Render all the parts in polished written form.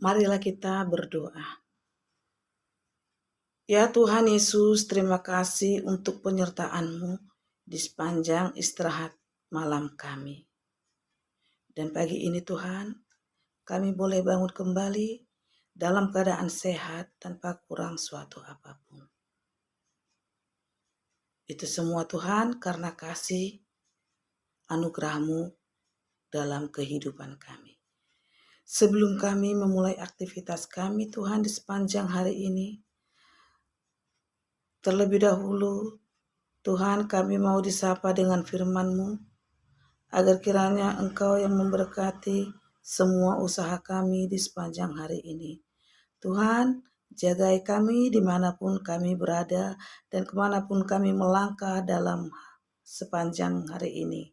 Marilah kita berdoa. Ya Tuhan Yesus, terima kasih untuk penyertaan-Mu di sepanjang istirahat malam kami. Dan pagi ini Tuhan, kami boleh bangun kembali dalam keadaan sehat tanpa kurang suatu apapun. Itu semua Tuhan karena kasih anugerah-Mu dalam kehidupan kami. Sebelum kami memulai aktivitas kami Tuhan di sepanjang hari ini, terlebih dahulu Tuhan kami mau disapa dengan firman-Mu, agar kiranya Engkau yang memberkati semua usaha kami di sepanjang hari ini. Tuhan, jagai kami dimanapun kami berada dan kemanapun kami melangkah dalam sepanjang hari ini.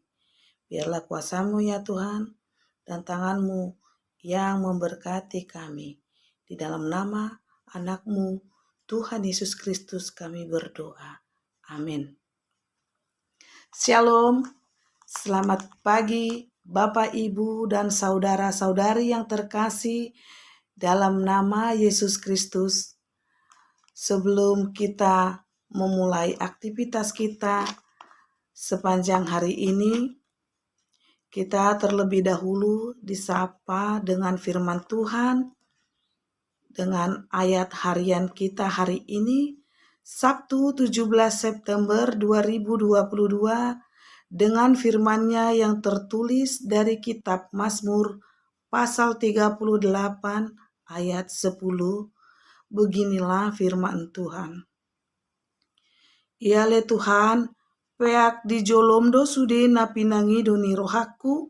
Biarlah kuasa-Mu ya Tuhan dan tangan-Mu yang memberkati kami. Di dalam nama anak-Mu, Tuhan Yesus Kristus kami berdoa. Amin. Shalom, selamat pagi Bapak, Ibu, dan saudara-saudari yang terkasih dalam nama Yesus Kristus. Sebelum kita memulai aktivitas kita sepanjang hari ini, kita terlebih dahulu disapa dengan firman Tuhan, dengan ayat harian kita hari ini, Sabtu 17 September 2022, dengan firman-Nya yang tertulis dari kitab Mazmur pasal 38 ayat 10. Beginilah firman Tuhan. Iale Tuhan, peak di jolomdo sude napinangi doni rohaku,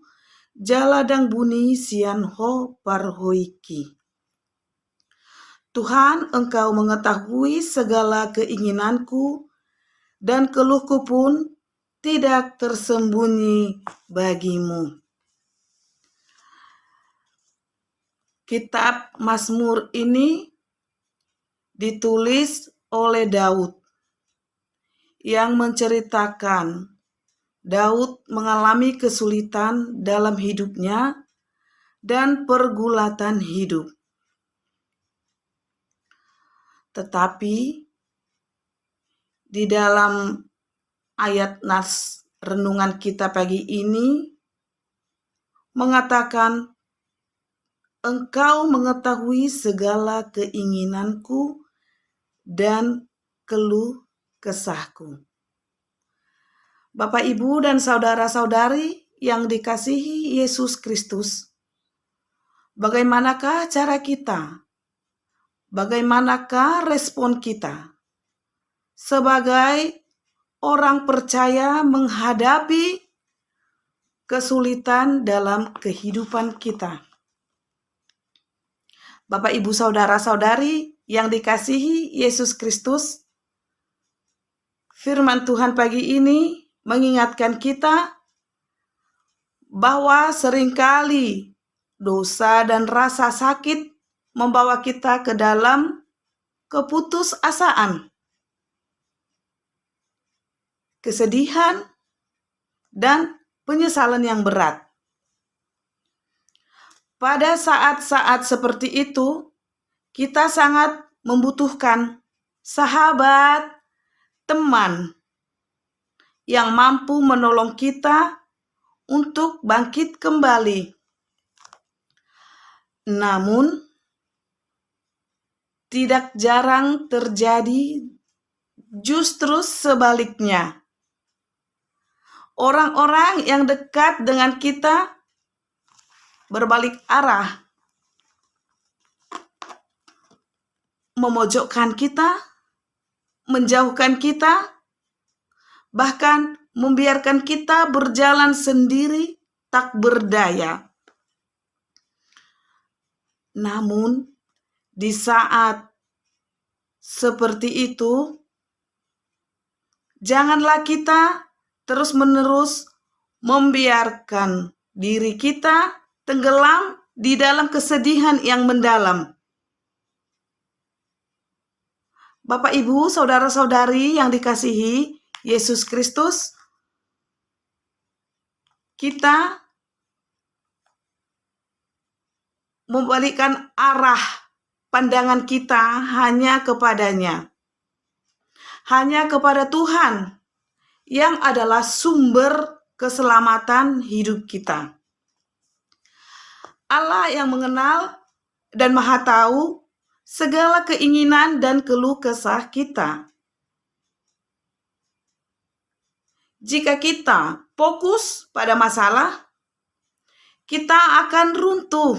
jaladang buni sian ho parhoiki. Tuhan, Engkau mengetahui segala keinginanku, dan keluhku pun tidak tersembunyi bagimu. Kitab Mazmur ini ditulis oleh Daud yang menceritakan Daud mengalami kesulitan dalam hidupnya dan pergulatan hidup. Tetapi di dalam ayat nas renungan kita pagi ini mengatakan, Engkau mengetahui segala keinginanku dan keluh kesahku. Bapak, Ibu, dan saudara-saudari yang dikasihi Yesus Kristus, bagaimanakah cara kita? Bagaimanakah respon kita sebagai orang percaya menghadapi kesulitan dalam kehidupan kita? Bapak, Ibu, saudara-saudari yang dikasihi Yesus Kristus, firman Tuhan pagi ini mengingatkan kita bahwa seringkali dosa dan rasa sakit membawa kita ke dalam keputusasaan, kesedihan, dan penyesalan yang berat. Pada saat-saat seperti itu, kita sangat membutuhkan sahabat, teman yang mampu menolong kita untuk bangkit kembali. Namun, tidak jarang terjadi justru sebaliknya. Orang-orang yang dekat dengan kita berbalik arah, memojokkan kita, menjauhkan kita, bahkan membiarkan kita berjalan sendiri tak berdaya. Namun, di saat seperti itu, janganlah kita terus-menerus membiarkan diri kita tenggelam di dalam kesedihan yang mendalam. Bapak, Ibu, saudara-saudari yang dikasihi Yesus Kristus, kita membalikkan arah pandangan kita hanya kepadanya, hanya kepada Tuhan yang adalah sumber keselamatan hidup kita. Allah yang mengenal dan Maha Tahu segala keinginan dan keluh kesah kita. Jika kita fokus pada masalah, kita akan runtuh.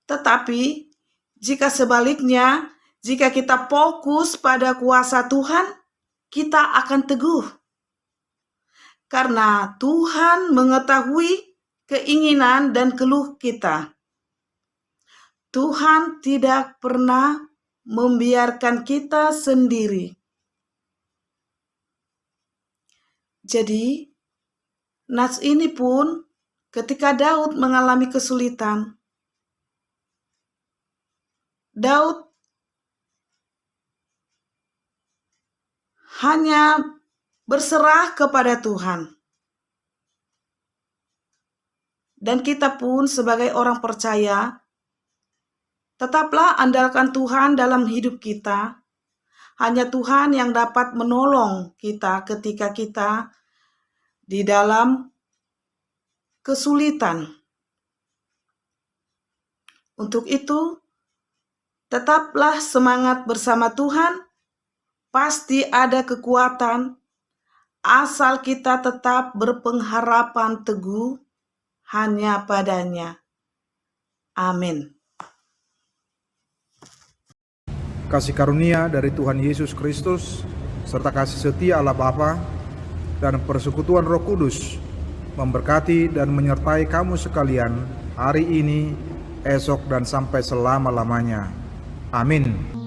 Tetapi jika sebaliknya, jika kita fokus pada kuasa Tuhan, kita akan teguh. Karena Tuhan mengetahui keinginan dan keluh kita. Tuhan tidak pernah membiarkan kita sendiri. Jadi, nats ini pun ketika Daud mengalami kesulitan, Daud hanya berserah kepada Tuhan. Dan kita pun sebagai orang percaya, tetaplah andalkan Tuhan dalam hidup kita. Hanya Tuhan yang dapat menolong kita ketika kita di dalam kesulitan. Untuk itu, tetaplah semangat bersama Tuhan. Pasti ada kekuatan, asal kita tetap berpengharapan teguh hanya padanya. Amin. Kasih karunia dari Tuhan Yesus Kristus, serta kasih setia Allah Bapa, dan persekutuan Roh Kudus, memberkati dan menyertai kamu sekalian hari ini, esok, dan sampai selama-lamanya. Amin.